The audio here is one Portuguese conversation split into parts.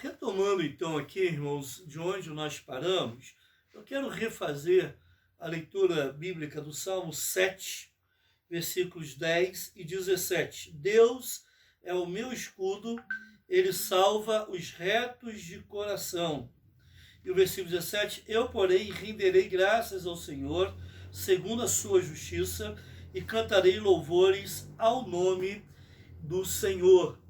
Retomando então aqui, irmãos, de onde nós paramos, eu quero refazer a leitura bíblica do Salmo 7, versículos 10 e 17. Deus é o meu escudo, ele salva os retos de coração. E o versículo 17, eu, porém, renderei graças ao Senhor, segundo a sua justiça, e cantarei louvores ao nome do Senhor.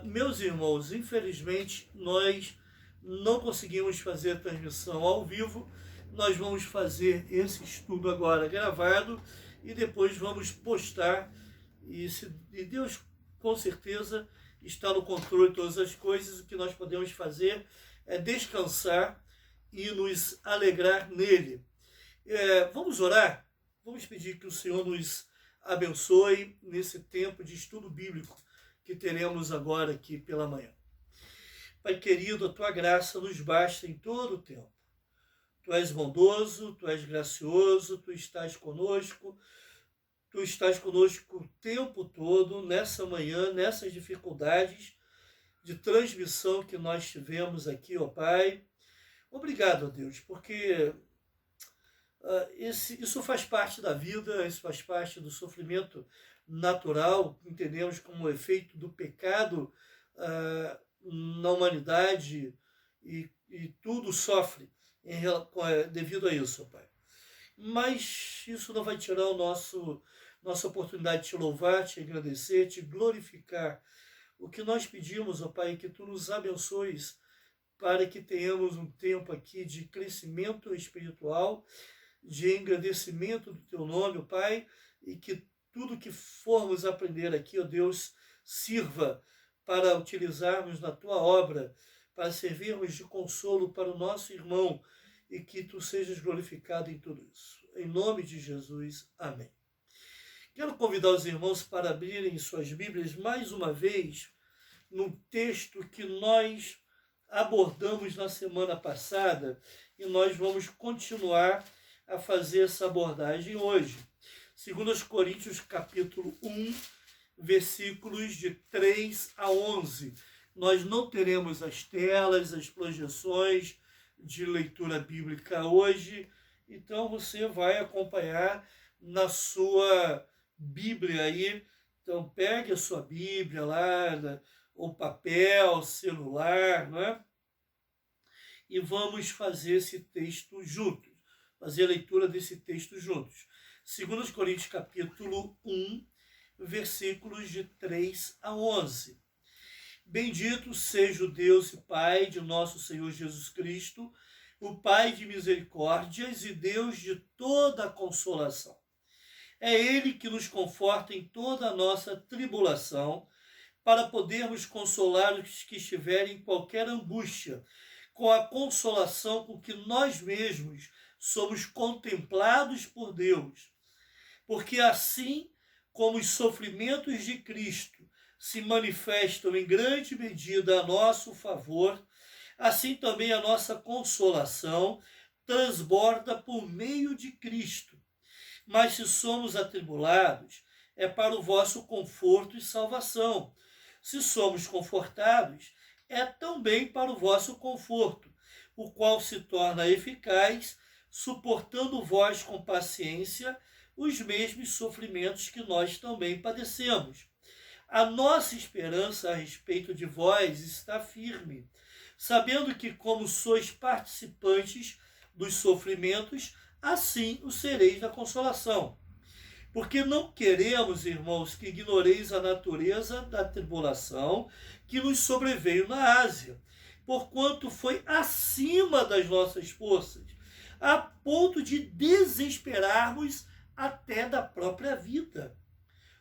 Meus irmãos, infelizmente nós não conseguimos fazer a transmissão ao vivo. Nós vamos fazer esse estudo agora gravado e depois vamos postar. E Deus com certeza está no controle de todas as coisas. O que nós podemos fazer é descansar e nos alegrar nele. Vamos orar? Vamos pedir que o Senhor nos abençoe nesse tempo de estudo bíblico que teremos agora aqui pela manhã. Pai querido, a tua graça nos basta em todo o tempo. Tu és bondoso, tu és gracioso, tu estás conosco o tempo todo, nessa manhã, nessas dificuldades de transmissão que nós tivemos aqui, ó Pai. Obrigado, ó Deus, porque isso faz parte da vida, isso faz parte do sofrimento natural, entendemos como efeito do pecado na humanidade e tudo sofre devido a isso, Pai. Mas isso não vai tirar nossa oportunidade de te louvar, te agradecer, te glorificar. O que nós pedimos, ó Pai, é que Tu nos abençoes para que tenhamos um tempo aqui de crescimento espiritual, de engrandecimento do Teu nome, ó Pai, e que tudo que formos aprender aqui, ó Deus, sirva para utilizarmos na Tua obra, para servirmos de consolo para o nosso irmão e que Tu sejas glorificado em tudo isso. Em nome de Jesus, amém. Quero convidar os irmãos para abrirem suas Bíblias mais uma vez num texto que nós abordamos na semana passada e nós vamos continuar a fazer essa abordagem hoje. 2 Coríntios capítulo 1, versículos de 3 a 11. Nós não teremos as telas, as projeções de leitura bíblica hoje, então você vai acompanhar na sua Bíblia aí. Então pegue a sua Bíblia lá, ou papel, celular, não é? E vamos fazer esse texto juntos, fazer a leitura desse texto juntos. 2 Coríntios capítulo 1, versículos de 3 a 11. Bendito seja o Deus e Pai de nosso Senhor Jesus Cristo, o Pai de misericórdias e Deus de toda a consolação. É Ele que nos conforta em toda a nossa tribulação, para podermos consolar os que estiverem em qualquer angústia, com a consolação com que nós mesmos somos contemplados por Deus. Porque assim como os sofrimentos de Cristo se manifestam em grande medida a nosso favor, assim também a nossa consolação transborda por meio de Cristo. Mas se somos atribulados, é para o vosso conforto e salvação. Se somos confortados, é também para o vosso conforto, o qual se torna eficaz, suportando vós com paciência os mesmos sofrimentos que nós também padecemos. A nossa esperança a respeito de vós está firme, sabendo que, como sois participantes dos sofrimentos, assim o sereis da consolação. Porque não queremos, irmãos, que ignoreis a natureza da tribulação que nos sobreveio na Ásia, porquanto foi acima das nossas forças, a ponto de desesperarmos até da própria vida.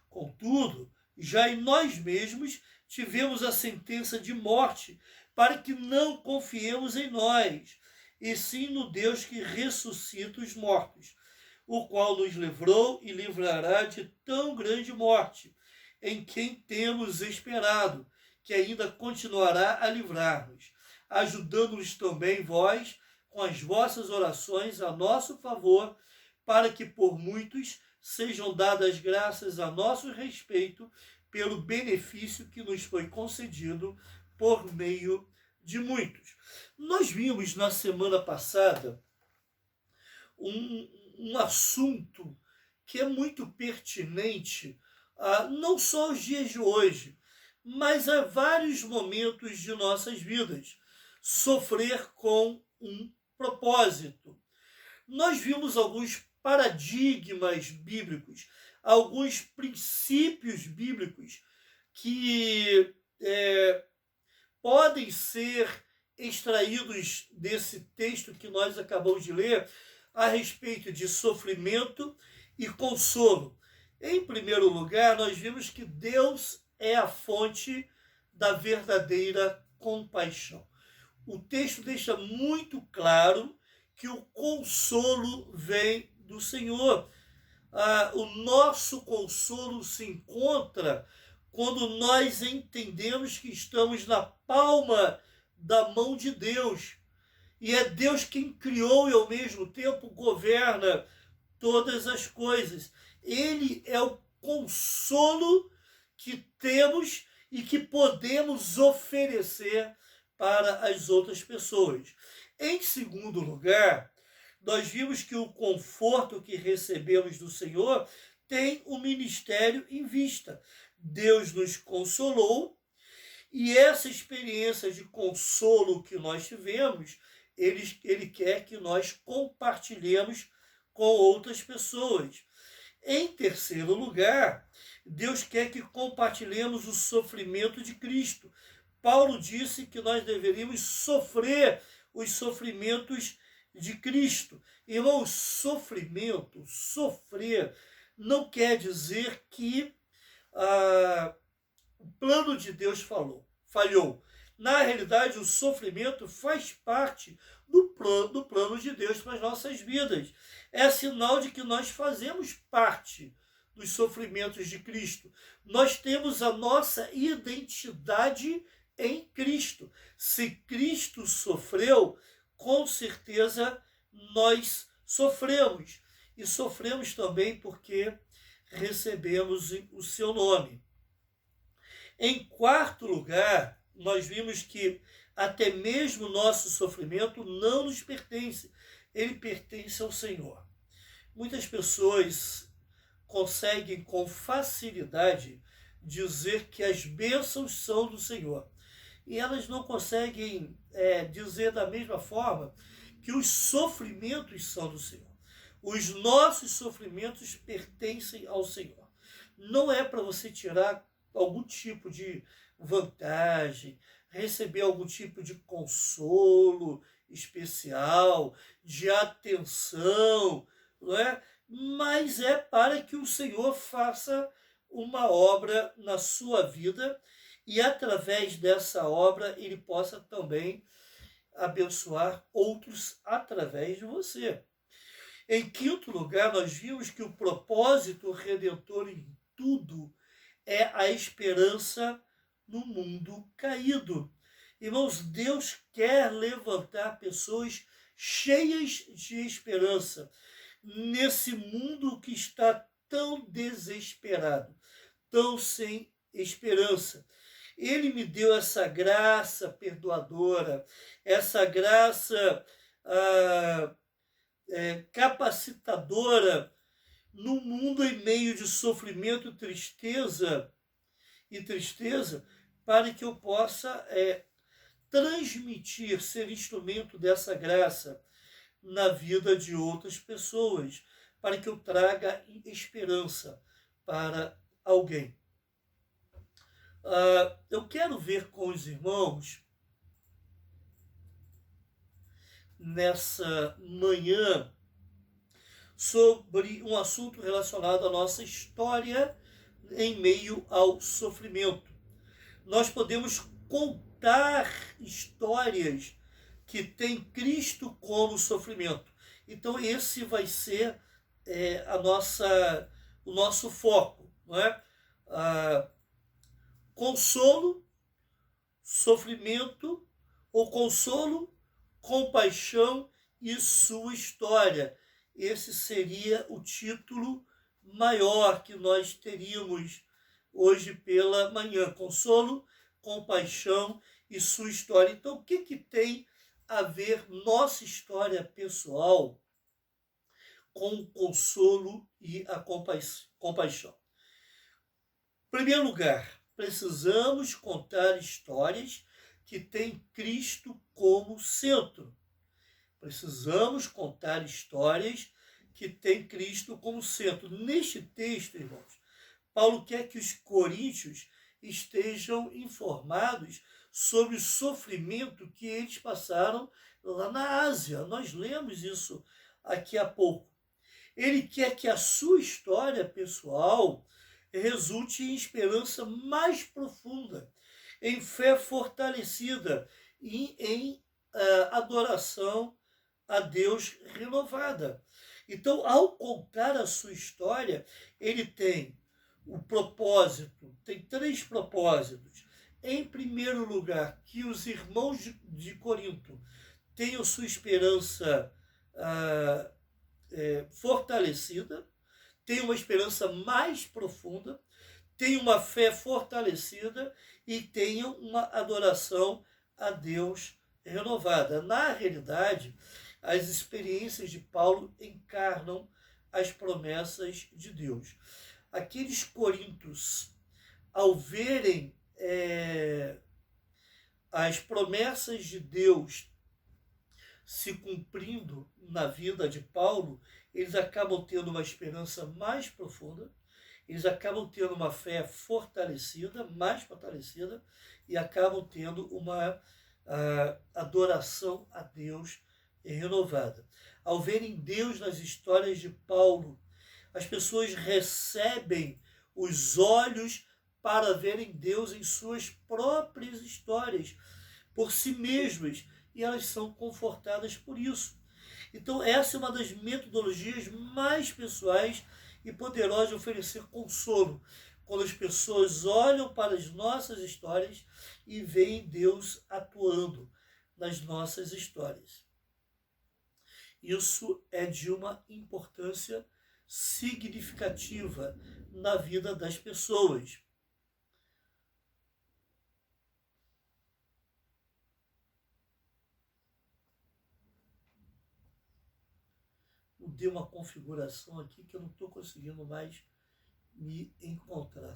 Contudo, já em nós mesmos tivemos a sentença de morte, para que não confiemos em nós, e sim no Deus que ressuscita os mortos, o qual nos livrou e livrará de tão grande morte, em quem temos esperado, que ainda continuará a livrar-nos, ajudando-nos também vós, com as vossas orações a nosso favor, para que por muitos sejam dadas graças a nosso respeito, pelo benefício que nos foi concedido por meio de muitos. Nós vimos na semana passada um assunto que é muito pertinente, não só aos dias de hoje, mas a vários momentos de nossas vidas. Sofrer com um propósito. Nós vimos alguns paradigmas bíblicos, alguns princípios bíblicos que podem ser extraídos desse texto que nós acabamos de ler a respeito de sofrimento e consolo. Em primeiro lugar, nós vimos que Deus é a fonte da verdadeira compaixão. O texto deixa muito claro que o consolo vem do Senhor. O nosso consolo se encontra quando nós entendemos que estamos na palma da mão de Deus. E é Deus quem criou e ao mesmo tempo governa todas as coisas. Ele é o consolo que temos e que podemos oferecer para as outras pessoas. Em segundo lugar, nós vimos que o conforto que recebemos do Senhor tem um ministério em vista. Deus nos consolou e essa experiência de consolo que nós tivemos, ele quer que nós compartilhemos com outras pessoas. Em terceiro lugar, Deus quer que compartilhemos o sofrimento de Cristo. Paulo disse que nós deveríamos sofrer os sofrimentos de Cristo. Irmão, sofrer, não quer dizer que o plano de Deus falhou. Na realidade, o sofrimento faz parte do plano de Deus para as nossas vidas. É sinal de que nós fazemos parte dos sofrimentos de Cristo. Nós temos a nossa identidade em Cristo. Se Cristo sofreu, com certeza nós sofremos. E sofremos também porque recebemos o seu nome. Em quarto lugar, nós vimos que até mesmo o nosso sofrimento não nos pertence. Ele pertence ao Senhor. Muitas pessoas conseguem com facilidade dizer que as bênçãos são do Senhor. E elas não conseguem dizer da mesma forma que os sofrimentos são do Senhor. Os nossos sofrimentos pertencem ao Senhor. Não é para você tirar algum tipo de vantagem, receber algum tipo de consolo especial, de atenção, não é? Mas é para que o Senhor faça uma obra na sua vida e através dessa obra ele possa também abençoar outros através de você. Em quinto lugar, nós vimos que o propósito redentor em tudo é a esperança no mundo caído. Irmãos, Deus quer levantar pessoas cheias de esperança nesse mundo que está tão desesperado, tão sem esperança. Ele me deu essa graça perdoadora, essa graça capacitadora no mundo em meio de sofrimento e tristeza, para que eu possa transmitir, ser instrumento dessa graça na vida de outras pessoas, para que eu traga esperança para alguém. Eu quero ver com os irmãos, nessa manhã, sobre um assunto relacionado à nossa história em meio ao sofrimento. Nós podemos contar histórias que têm Cristo como sofrimento. Então esse vai ser o nosso foco, não é? Consolo, sofrimento, ou consolo, compaixão e sua história. Esse seria o título maior que nós teríamos hoje pela manhã. Consolo, compaixão e sua história. Então, o que tem a ver nossa história pessoal com o consolo e a compaixão? Em primeiro lugar, precisamos contar histórias que têm Cristo como centro. Precisamos contar histórias que têm Cristo como centro. Neste texto, irmãos, Paulo quer que os coríntios estejam informados sobre o sofrimento que eles passaram lá na Ásia. Nós lemos isso aqui há pouco. Ele quer que a sua história pessoal resulte em esperança mais profunda, em fé fortalecida e em adoração a Deus renovada. Então, ao contar a sua história, ele tem o propósito, tem 3 propósitos. Em primeiro lugar, que os irmãos de Corinto tenham sua esperança fortalecida, tenham uma esperança mais profunda, tenham uma fé fortalecida e tenham uma adoração a Deus renovada. Na realidade, as experiências de Paulo encarnam as promessas de Deus. Aqueles coríntios, ao verem as promessas de Deus se cumprindo na vida de Paulo, eles acabam tendo uma esperança mais profunda, eles acabam tendo uma fé fortalecida, mais fortalecida, e acabam tendo uma adoração a Deus renovada. Ao verem Deus nas histórias de Paulo, as pessoas recebem os olhos para verem Deus em suas próprias histórias, por si mesmas, e elas são confortadas por isso. Então, essa é uma das metodologias mais pessoais e poderosas de oferecer consolo, quando as pessoas olham para as nossas histórias e veem Deus atuando nas nossas histórias. Isso é de uma importância significativa na vida das pessoas. Dei uma configuração aqui que eu não estou conseguindo mais me encontrar.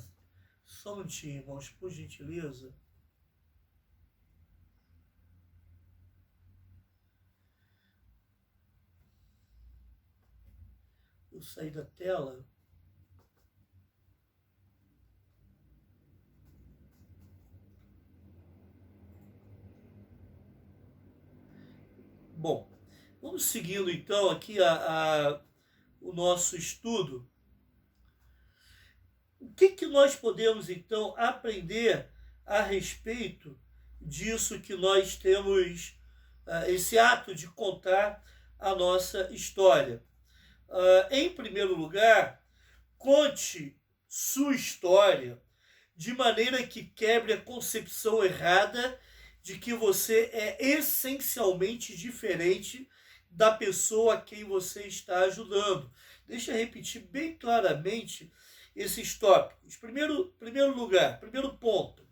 Só um minutinho, irmãos, por gentileza. Eu saí da tela. Bom, vamos seguindo então aqui o nosso estudo. O que nós podemos então aprender a respeito disso que nós temos, esse ato de contar a nossa história? Em primeiro lugar, conte sua história de maneira que quebre a concepção errada de que você é essencialmente diferente da pessoa a quem você está ajudando. Deixa eu repetir bem claramente esses tópicos. Primeiro ponto,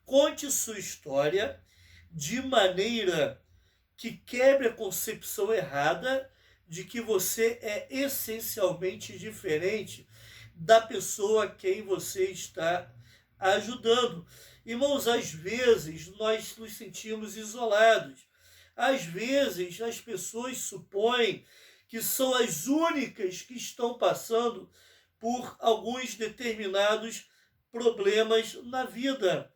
conte sua história de maneira que quebre a concepção errada de que você é essencialmente diferente da pessoa a quem você está ajudando. Irmãos, às vezes nós nos sentimos isolados. Às vezes as pessoas supõem que são as únicas que estão passando por alguns determinados problemas na vida.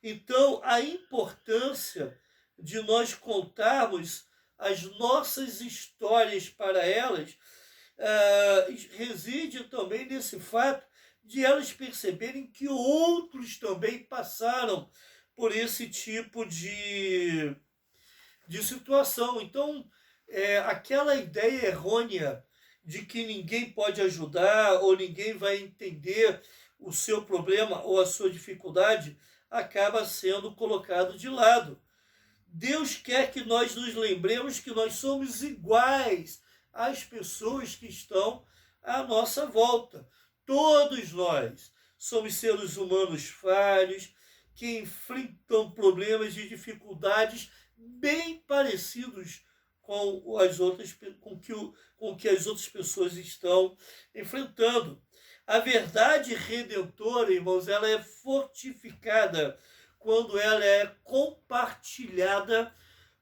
Então, a importância de nós contarmos as nossas histórias para elas reside também nesse fato de elas perceberem que outros também passaram por esse tipo de situação. Então, aquela ideia errônea de que ninguém pode ajudar ou ninguém vai entender o seu problema ou a sua dificuldade acaba sendo colocado de lado. Deus quer que nós nos lembremos que nós somos iguais às pessoas que estão à nossa volta. Todos nós somos seres humanos falhos, que enfrentam problemas e dificuldades bem parecidos com as outras, com que as outras pessoas estão enfrentando. A verdade redentora, irmãos, ela é fortificada quando ela é compartilhada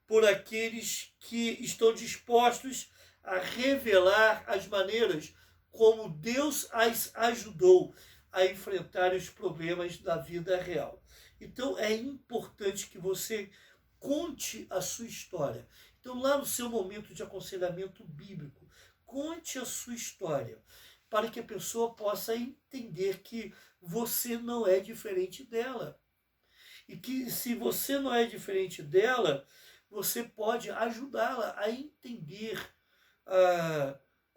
por aqueles que estão dispostos a revelar as maneiras como Deus as ajudou a enfrentar os problemas da vida real. Então é importante que você conte a sua história. Então, lá no seu momento de aconselhamento bíblico, conte a sua história, para que a pessoa possa entender que você não é diferente dela. E que se você não é diferente dela, você pode ajudá-la a entender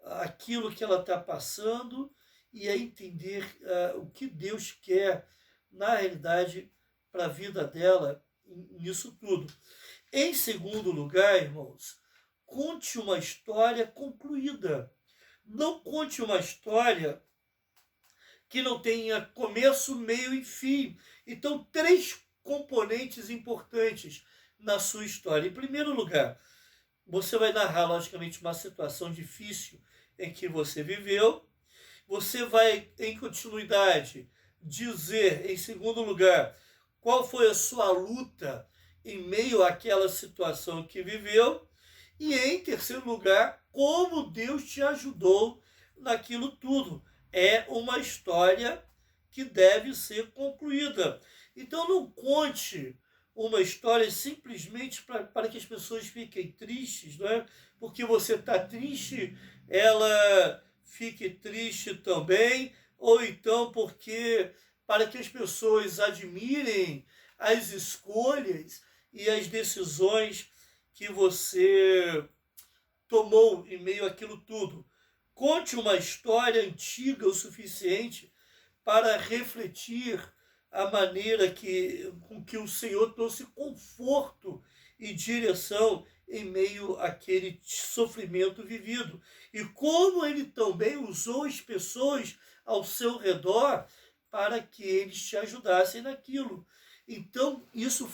aquilo que ela está passando e a entender o que Deus quer, na realidade, para a vida dela, nisso tudo. Em segundo lugar, irmãos, conte uma história concluída. Não conte uma história que não tenha começo, meio e fim. Então, 3 componentes importantes na sua história. Em primeiro lugar, você vai narrar, logicamente, uma situação difícil em que você viveu. Você vai, em continuidade, dizer, em segundo lugar, qual foi a sua luta em meio àquela situação que viveu. E, em terceiro lugar, como Deus te ajudou naquilo tudo. É uma história que deve ser concluída. Então, não conte uma história simplesmente para que as pessoas fiquem tristes, não é? Porque você está triste, ela fique triste também, ou então porque para que as pessoas admirem as escolhas e as decisões que você tomou em meio àquilo tudo. Conte uma história antiga o suficiente para refletir a maneira com que o Senhor trouxe conforto e direção em meio àquele sofrimento vivido. E como ele também usou as pessoas ao seu redor para que eles te ajudassem naquilo. Então, isso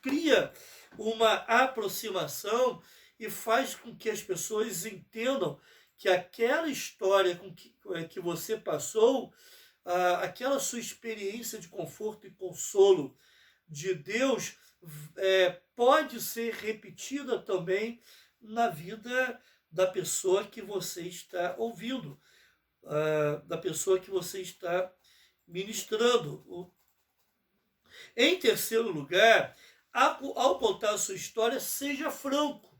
cria uma aproximação e faz com que as pessoas entendam que aquela história que você passou, aquela sua experiência de conforto e consolo de Deus, pode ser repetida também na vida da pessoa que você está ouvindo, da pessoa que você está ministrando. Em terceiro lugar, ao contar a sua história, seja franco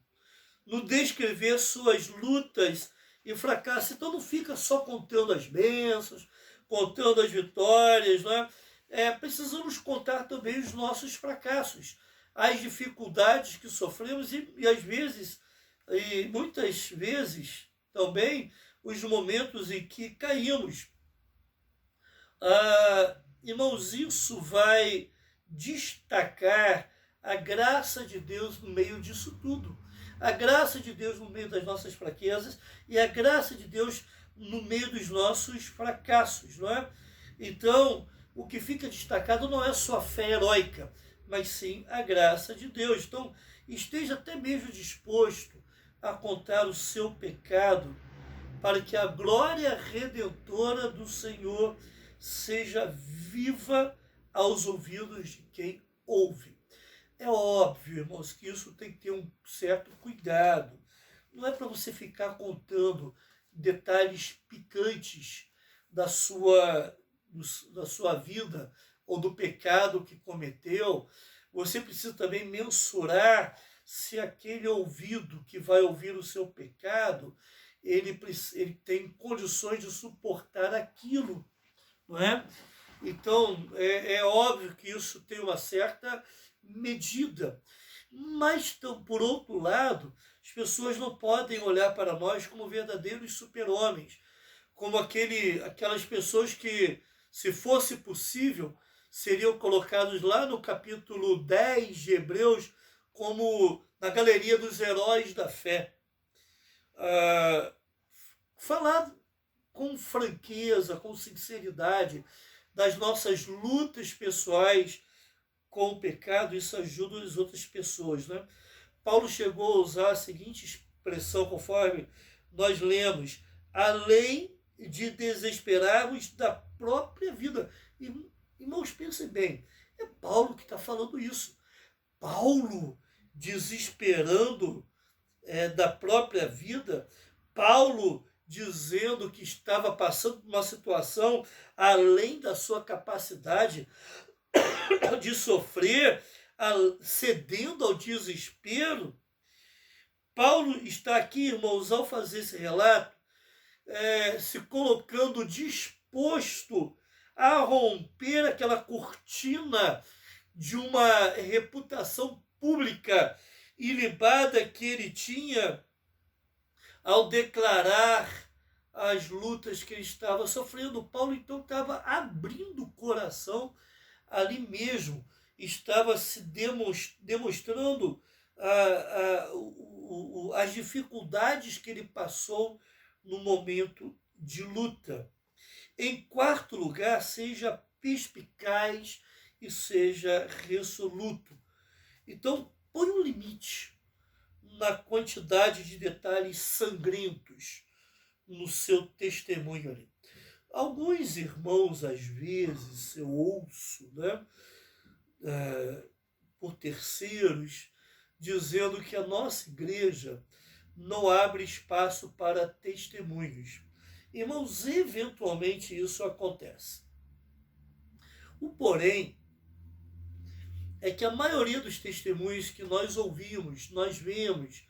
no descrever suas lutas e fracassos. Então não fica só contando as bênçãos, contando as vitórias, não é? Precisamos contar também os nossos fracassos, as dificuldades que sofremos e às vezes, e muitas vezes também, os momentos em que caímos. Irmãos, isso vai destacar a graça de Deus no meio disso tudo. A graça de Deus no meio das nossas fraquezas e a graça de Deus no meio dos nossos fracassos, não é? Então, o que fica destacado não é só a fé heróica, mas sim a graça de Deus. Então, esteja até mesmo disposto a contar o seu pecado para que a glória redentora do Senhor seja viva aos ouvidos de quem ouve. É óbvio, irmãos, que isso tem que ter um certo cuidado. Não é para você ficar contando detalhes picantes da sua vida ou do pecado que cometeu. Você precisa também mensurar se aquele ouvido que vai ouvir o seu pecado, ele tem condições de suportar aquilo, não é? Então, é óbvio que isso tem uma certa medida. Mas, por outro lado, as pessoas não podem olhar para nós como verdadeiros super-homens, como aquelas pessoas que, se fosse possível, seriam colocados lá no capítulo 10 de Hebreus, como na galeria dos heróis da fé. Falar com franqueza, com sinceridade, das nossas lutas pessoais com o pecado, isso ajuda as outras pessoas, né? Paulo chegou a usar a seguinte expressão, conforme nós lemos: além de desesperarmos da própria vida. Irmãos, pensem bem, é Paulo que está falando isso. Paulo desesperando da própria vida, Paulo dizendo que estava passando por uma situação além da sua capacidade de sofrer, cedendo ao desespero. Paulo está aqui, irmãos, ao fazer esse relato, se colocando disposto a romper aquela cortina de uma reputação pública ilibada que ele tinha ao declarar as lutas que ele estava sofrendo. Paulo, então, estava abrindo o coração ali mesmo, estava se demonstrando as dificuldades que ele passou no momento de luta. Em quarto lugar, seja perspicaz e seja resoluto. Então, põe um limite na quantidade de detalhes sangrentos no seu testemunho ali. Alguns irmãos, às vezes, eu ouço, né, por terceiros, dizendo que a nossa igreja não abre espaço para testemunhos. Irmãos, eventualmente isso acontece. O porém é que a maioria dos testemunhos que nós ouvimos, nós vemos,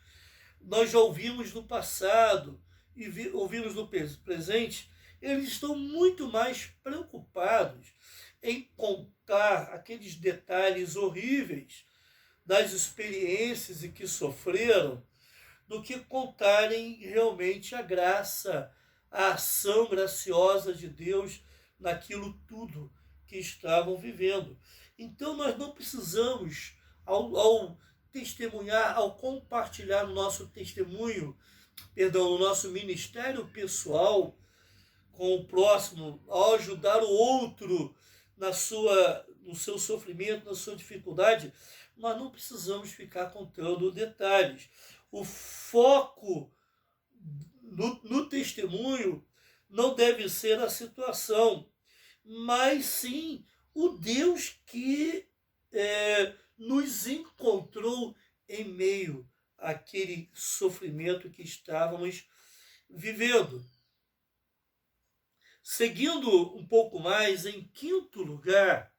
nós já ouvimos no passado e ouvimos no presente, eles estão muito mais preocupados em contar aqueles detalhes horríveis das experiências em que sofreram, do que contarem realmente a graça, a ação graciosa de Deus naquilo tudo que estavam vivendo. Então nós não precisamos, ao testemunhar, ao compartilhar o nosso testemunho, o nosso ministério pessoal com o próximo, ao ajudar o outro no seu sofrimento, na sua dificuldade, nós não precisamos ficar contando detalhes. O foco no testemunho não deve ser a situação, mas sim o Deus que nos encontrou em meio àquele sofrimento que estávamos vivendo. Seguindo um pouco mais, em quinto lugar,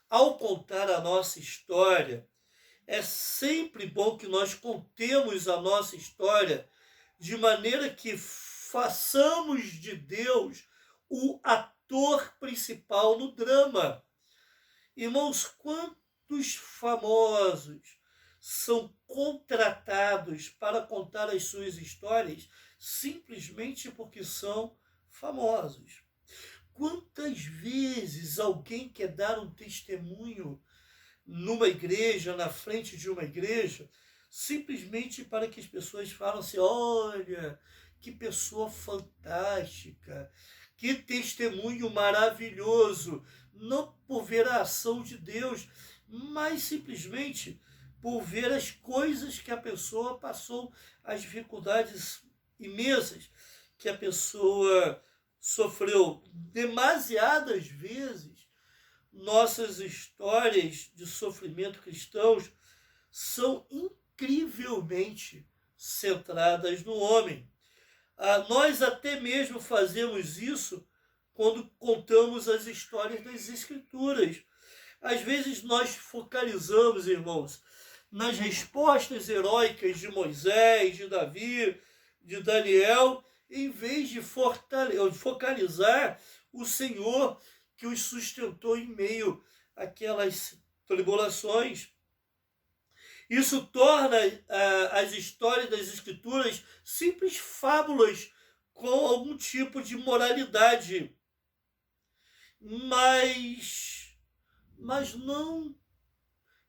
ao contar a nossa história, é sempre bom que nós contemos a nossa história de maneira que façamos de Deus o ator principal no drama. Irmãos, quantos famosos são contratados para contar as suas histórias simplesmente porque são famosos? Quantas vezes alguém quer dar um testemunho numa igreja, na frente de uma igreja, simplesmente para que as pessoas falem assim: olha, que pessoa fantástica, que testemunho maravilhoso, não por ver a ação de Deus, mas simplesmente por ver as coisas que a pessoa passou, as dificuldades imensas que a pessoa sofreu. Demasiadas vezes, nossas histórias de sofrimento cristãos são incrivelmente centradas no homem. Nós até mesmo fazemos isso quando contamos as histórias das Escrituras. Às vezes nós focalizamos, irmãos, nas respostas heróicas de Moisés, de Davi, de Daniel, em vez de focalizar o Senhor que os sustentou em meio àquelas tribulações. Isso torna as histórias das Escrituras simples fábulas com algum tipo de moralidade, mas não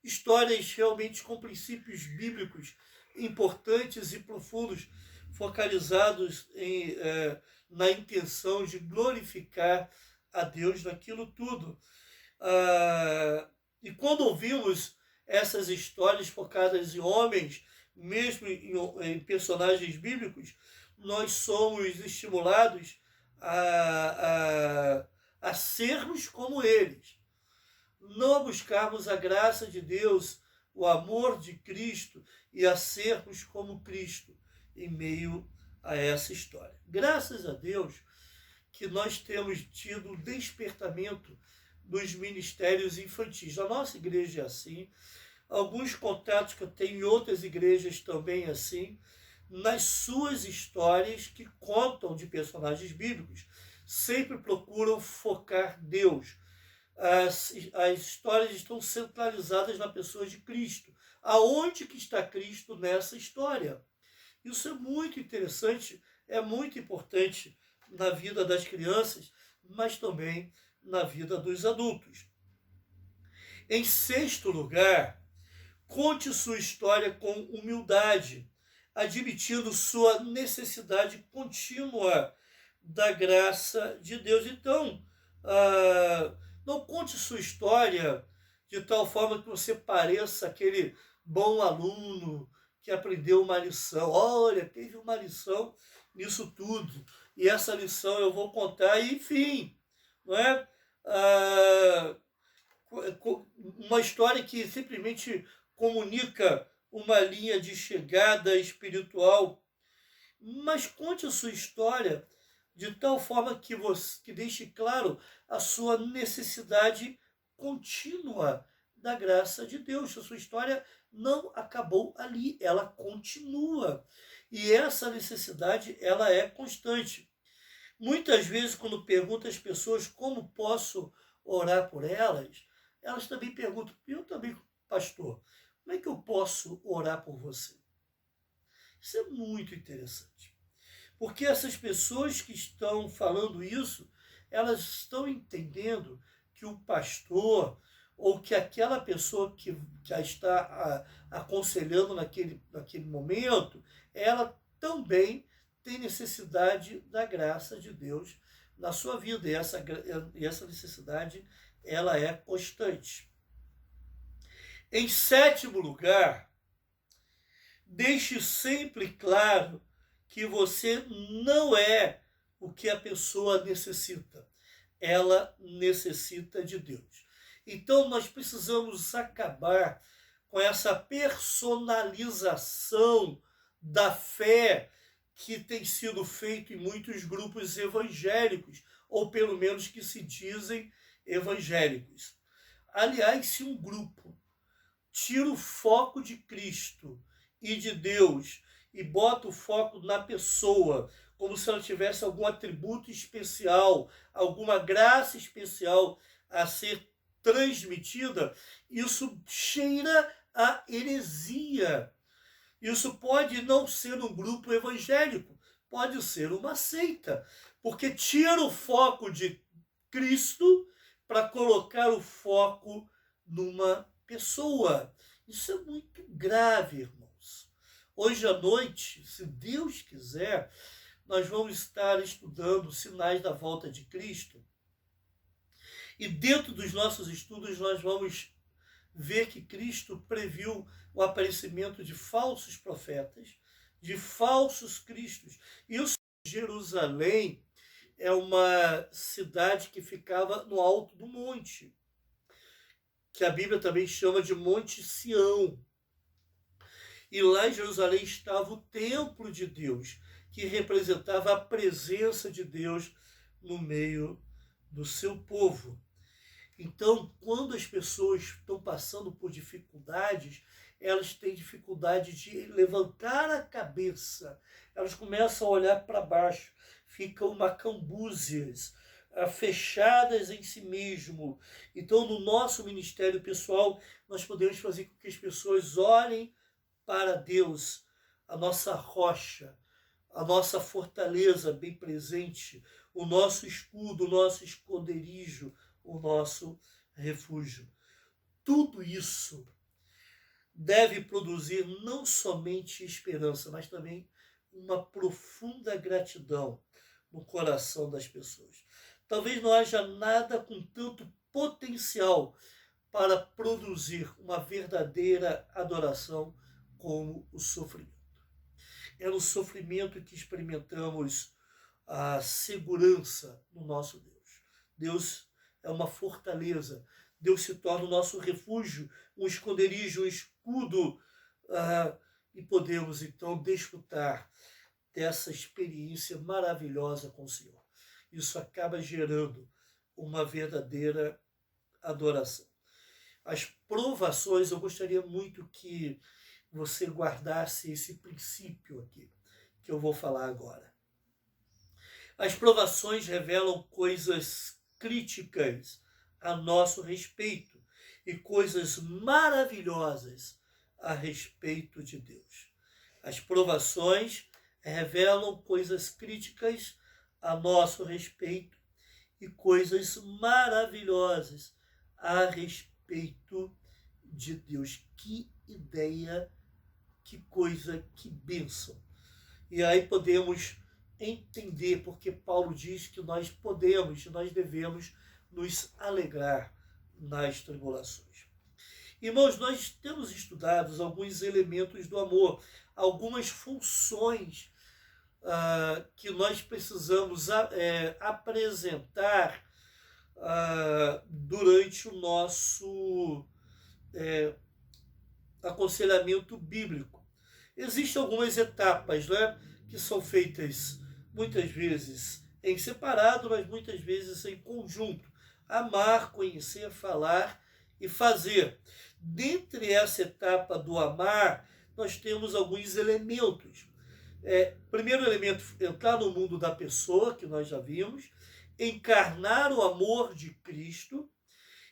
histórias realmente com princípios bíblicos importantes e profundos, focalizados na intenção de glorificar a Deus naquilo tudo. E quando ouvimos essas histórias focadas em homens, mesmo em personagens bíblicos, nós somos estimulados a sermos como eles, não a buscarmos a graça de Deus, o amor de Cristo e a sermos como Cristo em meio a essa história. Graças a Deus que nós temos tido o despertamento dos ministérios infantis. A nossa igreja é assim, alguns contatos que eu tenho em outras igrejas também assim, nas suas histórias que contam de personagens bíblicos, sempre procuram focar Deus. As histórias estão centralizadas na pessoa de Cristo. Aonde que está Cristo nessa história? Isso é muito interessante, é muito importante na vida das crianças, mas também na vida dos adultos. Em sexto lugar, conte sua história com humildade, admitindo sua necessidade contínua da graça de Deus. Então, não conte sua história de tal forma que você pareça aquele bom aluno que aprendeu uma lição. Olha, teve uma lição nisso tudo, e essa lição eu vou contar, e enfim, não é? Uma história que simplesmente comunica uma linha de chegada espiritual, mas conte a sua história de tal forma que deixe claro a sua necessidade contínua da graça de Deus. A sua história não acabou ali, ela continua. E essa necessidade, ela é constante. Muitas vezes, quando pergunto às pessoas como posso orar por elas, elas também perguntam, eu também, pastor, como é que eu posso orar por você? Isso é muito interessante. Porque essas pessoas que estão falando isso, elas estão entendendo que o pastor ou que aquela pessoa que a está aconselhando naquele momento, ela também tem necessidade da graça de Deus na sua vida. E essa necessidade, ela é constante. Em sétimo lugar, deixe sempre claro que você não é o que a pessoa necessita. Ela necessita de Deus. Então, nós precisamos acabar com essa personalização da fé que tem sido feito em muitos grupos evangélicos, ou pelo menos que se dizem evangélicos. Aliás, se um grupo tira o foco de Cristo e de Deus e bota o foco na pessoa, como se ela tivesse algum atributo especial, alguma graça especial a ser transmitida, isso cheira a heresia. Isso pode não ser um grupo evangélico, pode ser uma seita, porque tira o foco de Cristo para colocar o foco numa pessoa. Isso é muito grave, irmãos. Hoje à noite, se Deus quiser, nós vamos estar estudando sinais da volta de Cristo. E dentro dos nossos estudos, nós vamos ver que Cristo previu o aparecimento de falsos profetas, de falsos cristos. Isso, Jerusalém, é uma cidade que ficava no alto do monte, que a Bíblia também chama de Monte Sião. E lá em Jerusalém estava o templo de Deus, que representava a presença de Deus no meio do seu povo. Então, quando as pessoas estão passando por dificuldades, elas têm dificuldade de levantar a cabeça. Elas começam a olhar para baixo, ficam macambúzias, fechadas em si mesmo. Então, no nosso ministério pessoal, nós podemos fazer com que as pessoas olhem para Deus, a nossa rocha, a nossa fortaleza bem presente, o nosso escudo, o nosso esconderijo, o nosso refúgio. Tudo isso deve produzir não somente esperança, mas também uma profunda gratidão no coração das pessoas. Talvez não haja nada com tanto potencial para produzir uma verdadeira adoração como o sofrimento. É no sofrimento que experimentamos a segurança no nosso Deus. Deus é uma fortaleza. Deus se torna o nosso refúgio, um esconderijo, um escudo. E podemos, então, desfrutar dessa experiência maravilhosa com o Senhor. Isso acaba gerando uma verdadeira adoração. As provações, eu gostaria muito que você guardasse esse princípio aqui, que eu vou falar agora. As provações revelam coisas críticas a nosso respeito e coisas maravilhosas a respeito de Deus. As provações revelam coisas críticas a nosso respeito e coisas maravilhosas a respeito de Deus. Que ideia, que coisa, que bênção. E aí podemos entender porque Paulo diz que nós podemos, nós devemos nos alegrar nas tribulações. Irmãos, nós temos estudado alguns elementos do amor, algumas funções que nós precisamos apresentar durante o nosso aconselhamento bíblico. Existem algumas etapas, né, que são feitas muitas vezes em separado, mas muitas vezes em conjunto. Amar, conhecer, falar e fazer. Dentre essa etapa do amar, nós temos alguns elementos. Primeiro elemento, entrar no mundo da pessoa, que nós já vimos, encarnar o amor de Cristo,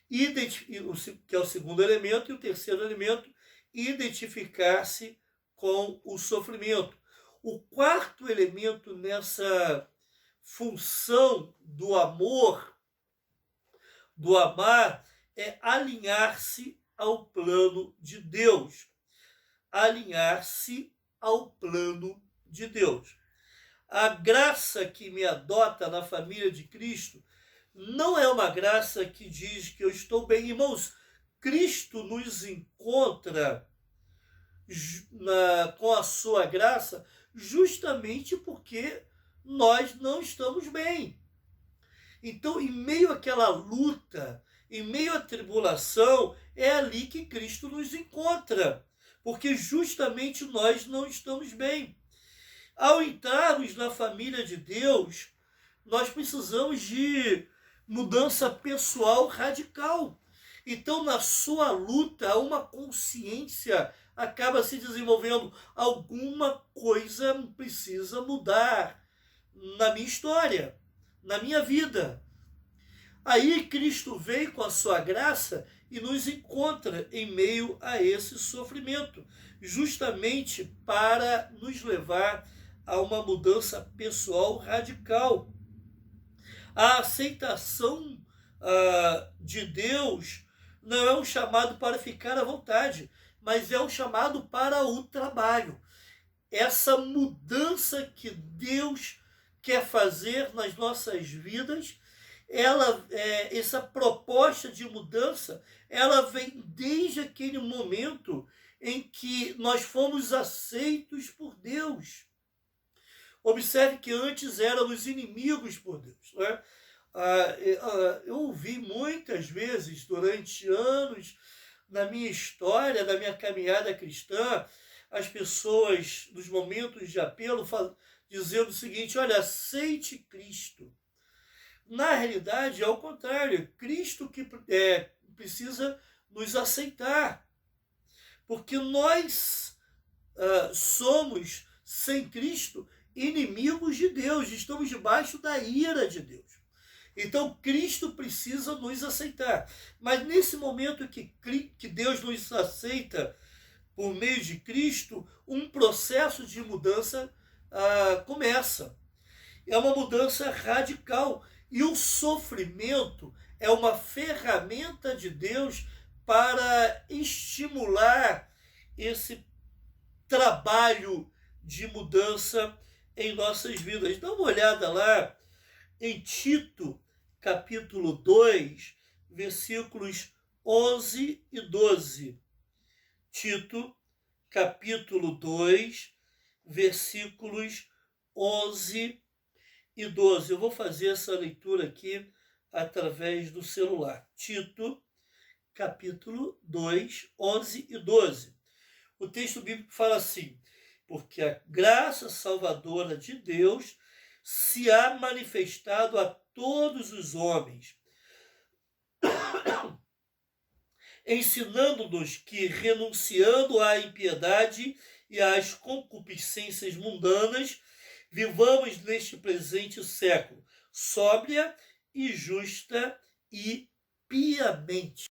que é o segundo elemento, e o terceiro elemento, identificar-se com o sofrimento. O quarto elemento nessa função do amor, do amar, é alinhar-se ao plano de Deus. Alinhar-se ao plano de Deus. A graça que me adota na família de Cristo não é uma graça que diz que eu estou bem. Irmãos, Cristo nos encontra com a sua graça justamente porque nós não estamos bem. Então, em meio àquela luta, em meio à tribulação, é ali que Cristo nos encontra, porque justamente nós não estamos bem. Ao entrarmos na família de Deus, nós precisamos de mudança pessoal radical. Então, na sua luta, uma consciência acaba se desenvolvendo. Alguma coisa precisa mudar na minha história, na minha vida. Aí Cristo vem com a sua graça e nos encontra em meio a esse sofrimento, justamente para nos levar a uma mudança pessoal radical. A aceitação de Deus não é um chamado para ficar à vontade, mas é um chamado para o trabalho. Essa mudança que Deus quer fazer nas nossas vidas, essa proposta de mudança, ela vem desde aquele momento em que nós fomos aceitos por Deus. Observe que antes éramos inimigos por Deus, né? Eu ouvi muitas vezes, durante anos, na minha história, na minha caminhada cristã, as pessoas, nos momentos de apelo, dizendo o seguinte: olha, aceite Cristo. Na realidade, é o contrário, Cristo que precisa nos aceitar, porque nós somos, sem Cristo, inimigos de Deus, estamos debaixo da ira de Deus. Então, Cristo precisa nos aceitar. Mas nesse momento que Deus nos aceita por meio de Cristo, um processo de mudança começa. É uma mudança radical. E o sofrimento é uma ferramenta de Deus para estimular esse trabalho de mudança em nossas vidas. Dá uma olhada lá em Tito, capítulo 2, versículos 11 e 12. Tito, capítulo 2, versículos 11 e 12. Eu vou fazer essa leitura aqui através do celular. Tito, capítulo 2, 11 e 12. O texto bíblico fala assim: porque a graça salvadora de Deus se há manifestado a todos os homens, ensinando-nos que, renunciando à impiedade e às concupiscências mundanas, vivamos neste presente século, sóbria e justa e piamente.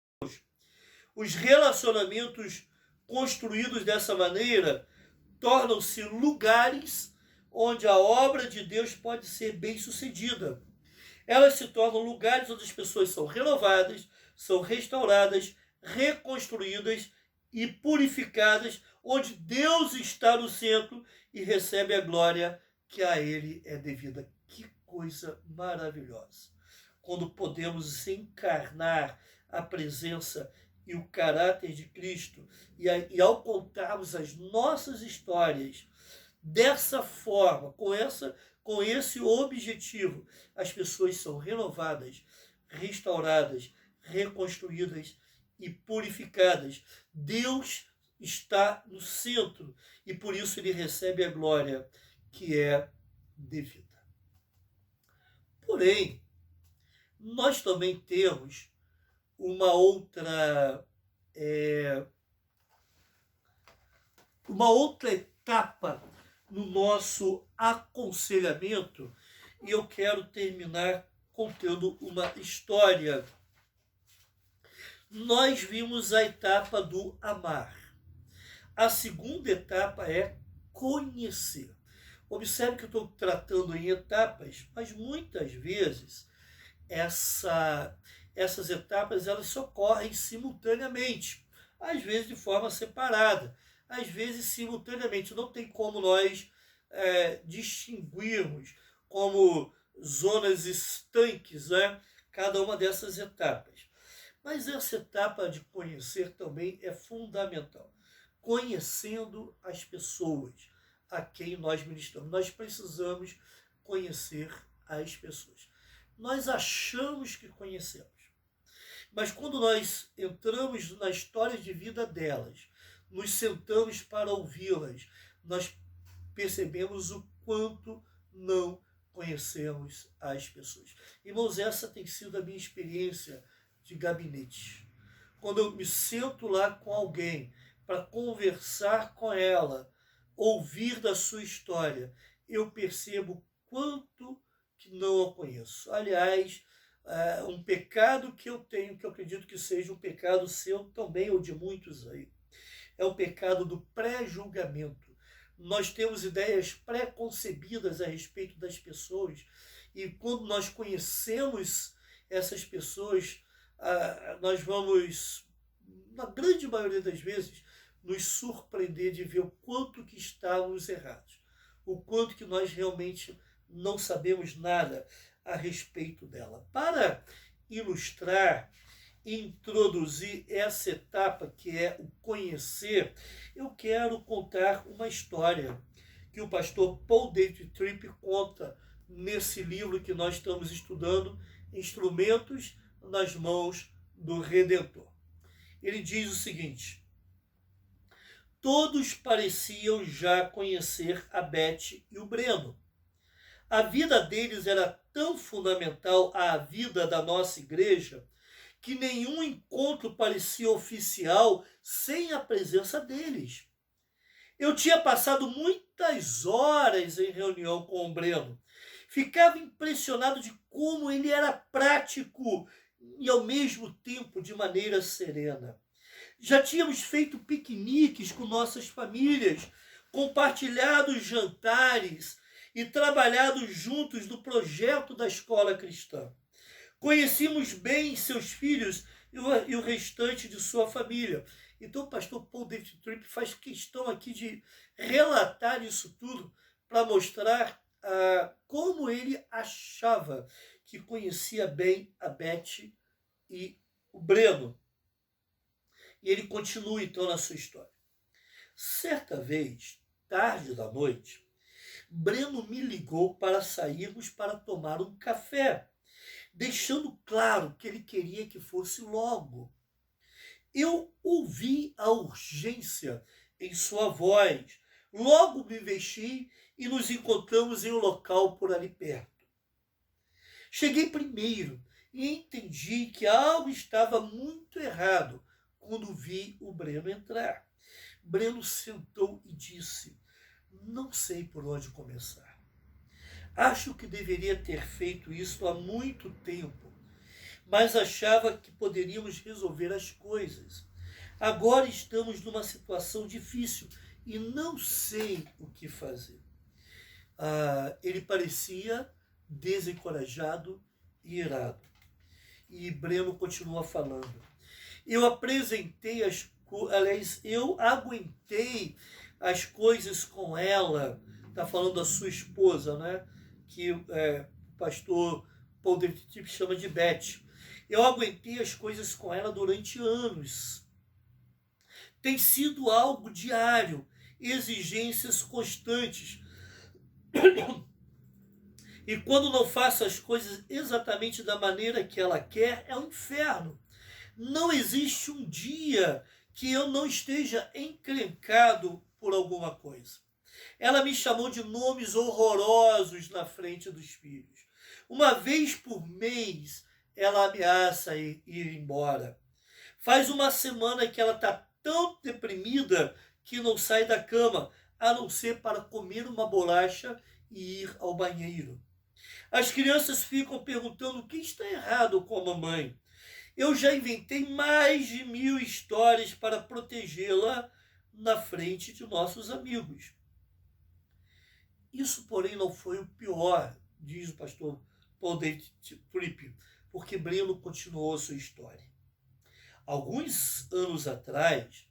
Os relacionamentos construídos dessa maneira tornam-se lugares onde a obra de Deus pode ser bem sucedida. Elas se tornam lugares onde as pessoas são renovadas, são restauradas, reconstruídas e purificadas, onde Deus está no centro e recebe a glória que a Ele é devida. Que coisa maravilhosa! Quando podemos encarnar a presença e o caráter de Cristo, e ao contarmos as nossas histórias dessa forma, com esse objetivo, as pessoas são renovadas, restauradas, reconstruídas e purificadas. Deus está no centro e por isso ele recebe a glória que é devida. Porém, nós também temos uma outra etapa no nosso aconselhamento, e eu quero terminar contando uma história. Nós vimos a etapa do amar. A segunda etapa é conhecer. Observe que eu estou tratando em etapas, mas muitas vezes essas etapas elas ocorrem simultaneamente, às vezes de forma separada, às vezes simultaneamente. Não tem como nós distinguirmos como zonas estanques, né, cada uma dessas etapas. Mas essa etapa de conhecer também é fundamental. Conhecendo as pessoas a quem nós ministramos. Nós precisamos conhecer as pessoas. Nós achamos que conhecemos, mas quando nós entramos na história de vida delas, nos sentamos para ouvi-las, nós percebemos o quanto não conhecemos as pessoas. Irmãos, essa tem sido a minha experiência de gabinete. Quando eu me sento lá com alguém para conversar com ela, ouvir da sua história, eu percebo quanto que não a conheço. Aliás, um pecado que eu tenho, que eu acredito que seja um pecado seu também, ou de muitos aí, é o pecado do pré-julgamento. Nós temos ideias pré-concebidas a respeito das pessoas, e quando nós conhecemos essas pessoas, nós vamos, na grande maioria das vezes, nos surpreender de ver o quanto que estávamos errados, o quanto que nós realmente não sabemos nada a respeito dela. Para ilustrar e introduzir essa etapa que é o conhecer, eu quero contar uma história que o pastor Paul David Tripp conta nesse livro que nós estamos estudando, Instrumentos nas Mãos do Redentor. Ele diz o seguinte: todos pareciam já conhecer a Beth e o Breno. A vida deles era tão fundamental à vida da nossa igreja que nenhum encontro parecia oficial sem a presença deles. Eu tinha passado muitas horas em reunião com o Breno. Ficava impressionado de como ele era prático e, ao mesmo tempo, de maneira serena. Já tínhamos feito piqueniques com nossas famílias, compartilhado jantares e trabalhado juntos no projeto da escola cristã. Conhecíamos bem seus filhos e o restante de sua família. Então o pastor Paul David Tripp faz questão aqui de relatar isso tudo para mostrar como ele achava que conhecia bem a Beth e o Breno. E ele continua então na sua história. Certa vez, tarde da noite, Breno me ligou para sairmos para tomar um café, deixando claro que ele queria que fosse logo. Eu ouvi a urgência em sua voz. Logo me vesti e nos encontramos em um local por ali perto. Cheguei primeiro e entendi que algo estava muito errado quando vi o Breno entrar. Breno sentou e disse: não sei por onde começar. Acho que deveria ter feito isso há muito tempo, mas achava que poderíamos resolver as coisas. Agora estamos numa situação difícil e não sei o que fazer. Ele parecia desencorajado e irado. E Breno continua falando. Eu aguentei as coisas com ela. Está falando da sua esposa, né? Que o pastor Paul David chama de Beth. Eu aguentei as coisas com ela durante anos. Tem sido algo diário, exigências constantes. E quando não faço as coisas exatamente da maneira que ela quer, é um inferno. Não existe um dia que eu não esteja encrencado por alguma coisa. Ela me chamou de nomes horrorosos na frente dos filhos. Uma vez por mês, ela ameaça ir embora. Faz uma semana que ela está tão deprimida que não sai da cama, a não ser para comer uma bolacha e ir ao banheiro. As crianças ficam perguntando o que está errado com a mamãe. Eu já inventei mais de 1000 histórias para protegê-la na frente de nossos amigos. Isso, porém, não foi o pior, diz o pastor Paul David Tripp, porque Breno continuou a sua história. Alguns anos atrás,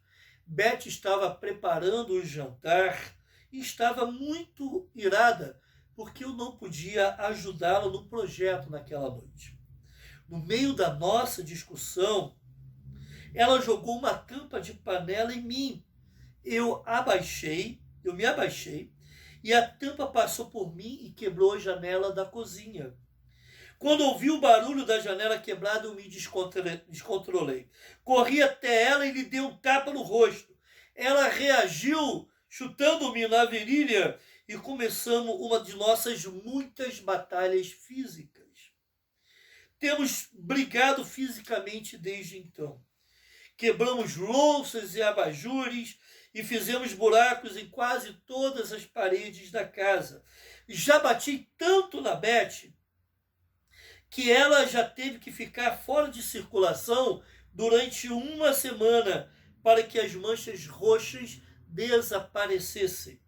Beth estava preparando o jantar e estava muito irada porque eu não podia ajudá-la no projeto naquela noite. No meio da nossa discussão, ela jogou uma tampa de panela em mim. Eu me abaixei e a tampa passou por mim e quebrou a janela da cozinha. Quando ouvi o barulho da janela quebrada, eu me descontrolei. Corri até ela e lhe dei um tapa no rosto. Ela reagiu, chutando-me na virilha, e começamos uma de nossas muitas batalhas físicas. Temos brigado fisicamente desde então. Quebramos louças e abajures e fizemos buracos em quase todas as paredes da casa. Já bati tanto na Beth que ela já teve que ficar fora de circulação durante uma semana para que as manchas roxas desaparecessem.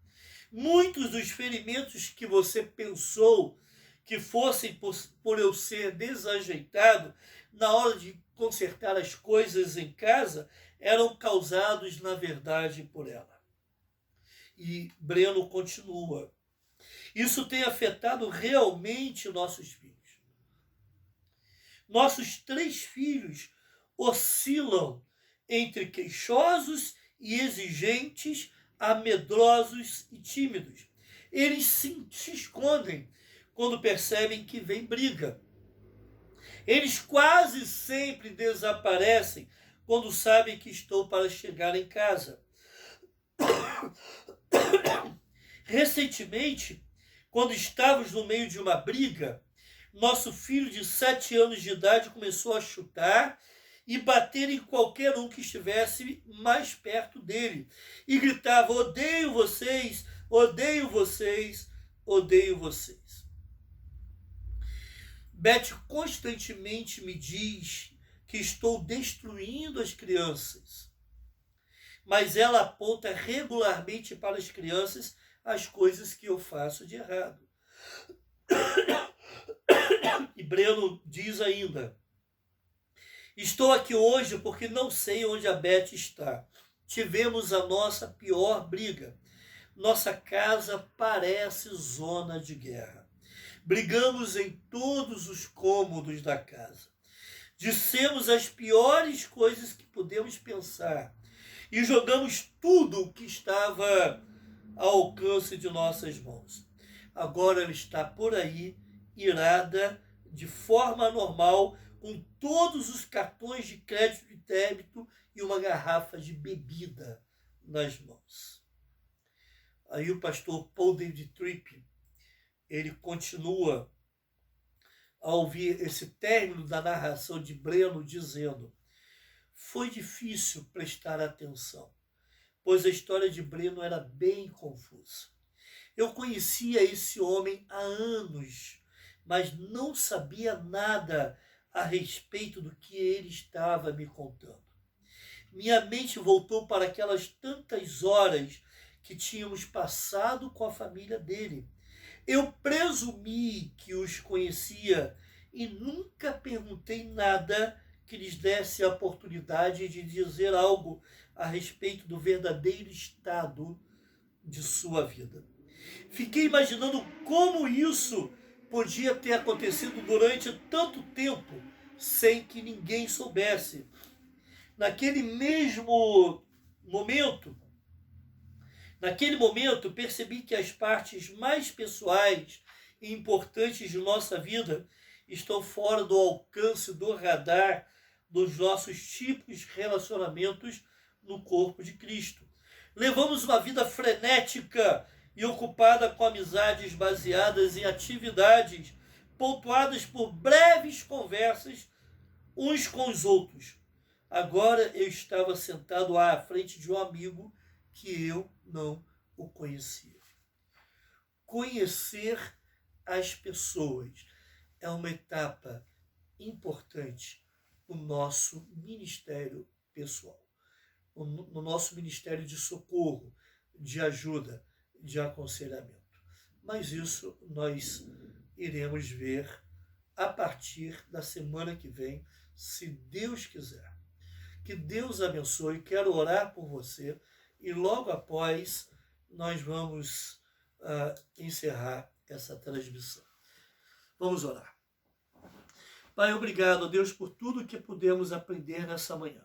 Muitos dos ferimentos que você pensou que fossem por eu ser desajeitado na hora de consertar as coisas em casa eram causados, na verdade, por ela. E Breno continua. Isso tem afetado realmente nossos filhos. Nossos 3 filhos oscilam entre queixosos e exigentes a medrosos e tímidos. Eles se escondem quando percebem que vem briga. Eles quase sempre desaparecem quando sabem que estou para chegar em casa. Recentemente, quando estávamos no meio de uma briga, nosso filho de 7 anos de idade começou a chutar e bater em qualquer um que estivesse mais perto dele. E gritava: odeio vocês, odeio vocês, odeio vocês. Beth constantemente me diz que estou destruindo as crianças. Mas ela aponta regularmente para as crianças as coisas que eu faço de errado. E Breno diz ainda: estou aqui hoje porque não sei onde a Beth está. Tivemos a nossa pior briga. Nossa casa parece zona de guerra. Brigamos em todos os cômodos da casa. Dissemos as piores coisas que podemos pensar e jogamos tudo o que estava ao alcance de nossas mãos. Agora ela está por aí, irada, de forma anormal, com todos os cartões de crédito e débito e uma garrafa de bebida nas mãos. Aí o pastor Paul David Tripp, ele continua a ouvir esse término da narração de Breno dizendo: foi difícil prestar atenção, pois a história de Breno era bem confusa. Eu conhecia esse homem há anos, mas não sabia nada a respeito do que ele estava me contando. Minha mente voltou para aquelas tantas horas que tínhamos passado com a família dele. Eu presumi que os conhecia e nunca perguntei nada que lhes desse a oportunidade de dizer algo a respeito do verdadeiro estado de sua vida. Fiquei imaginando como isso podia ter acontecido durante tanto tempo sem que ninguém soubesse. Naquele momento, percebi que as partes mais pessoais e importantes de nossa vida estão fora do alcance do radar dos nossos tipos de relacionamentos no corpo de Cristo. Levamos uma vida frenética e ocupada com amizades baseadas em atividades pontuadas por breves conversas uns com os outros. Agora eu estava sentado à frente de um amigo que eu não o conhecia. Conhecer as pessoas é uma etapa importante no nosso ministério pessoal, no nosso ministério de socorro, de ajuda, de aconselhamento. Mas isso nós iremos ver a partir da semana que vem, se Deus quiser. Que Deus abençoe. Quero orar por você e logo após nós vamos encerrar essa transmissão. Vamos orar. Pai, obrigado, Deus, por tudo que pudemos aprender nessa manhã.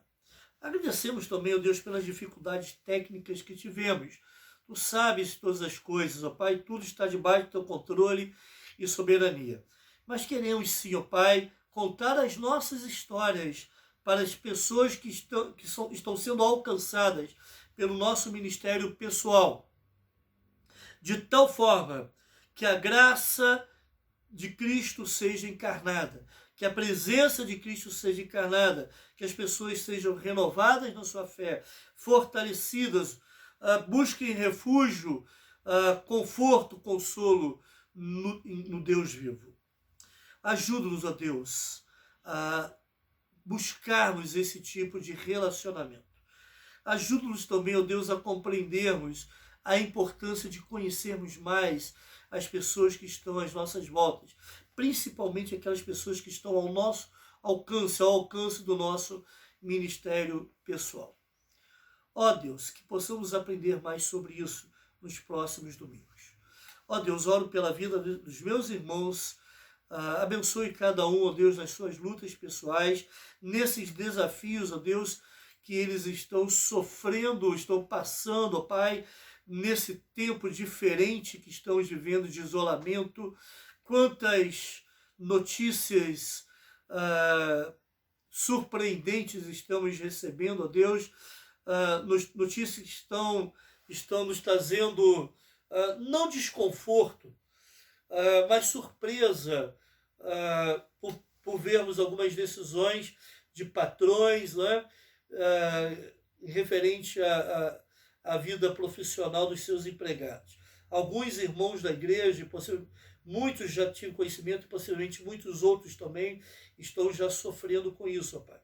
Agradecemos também, ó Deus, pelas dificuldades técnicas que tivemos. Tu sabes todas as coisas, ó Pai, tudo está debaixo do teu controle e soberania. Mas queremos sim, ó Pai, contar as nossas histórias para as pessoas que estão sendo alcançadas pelo nosso ministério pessoal, de tal forma que a graça de Cristo seja encarnada, que a presença de Cristo seja encarnada, que as pessoas sejam renovadas na sua fé, fortalecidas, busquem refúgio, conforto, consolo no Deus vivo. Ajuda-nos, ó Deus, a buscarmos esse tipo de relacionamento. Ajuda-nos também, ó Deus, a compreendermos a importância de conhecermos mais as pessoas que estão às nossas voltas, principalmente aquelas pessoas que estão ao nosso alcance, ao alcance do nosso ministério pessoal. Ó Deus, que possamos aprender mais sobre isso nos próximos domingos. Ó Deus, oro pela vida dos meus irmãos, abençoe cada um, ó Deus, nas suas lutas pessoais, nesses desafios, ó Deus, que eles estão sofrendo, estão passando, ó Pai, nesse tempo diferente que estamos vivendo de isolamento. Quantas notícias surpreendentes estamos recebendo, ó Deus, notícias que estão nos trazendo não desconforto, mas surpresa por vermos algumas decisões de patrões, né, referente à vida profissional dos seus empregados. Alguns irmãos da igreja, muitos já tinham conhecimento e possivelmente muitos outros também estão já sofrendo com isso, ó Pai.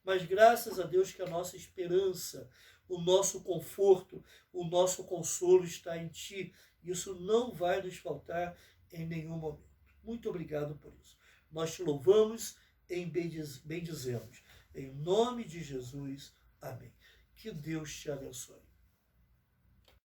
Mas graças a Deus que a nossa esperança, o nosso conforto, o nosso consolo está em Ti. Isso não vai nos faltar em nenhum momento. Muito obrigado por isso. Nós te louvamos e bendizemos. Em nome de Jesus, amém. Que Deus te abençoe.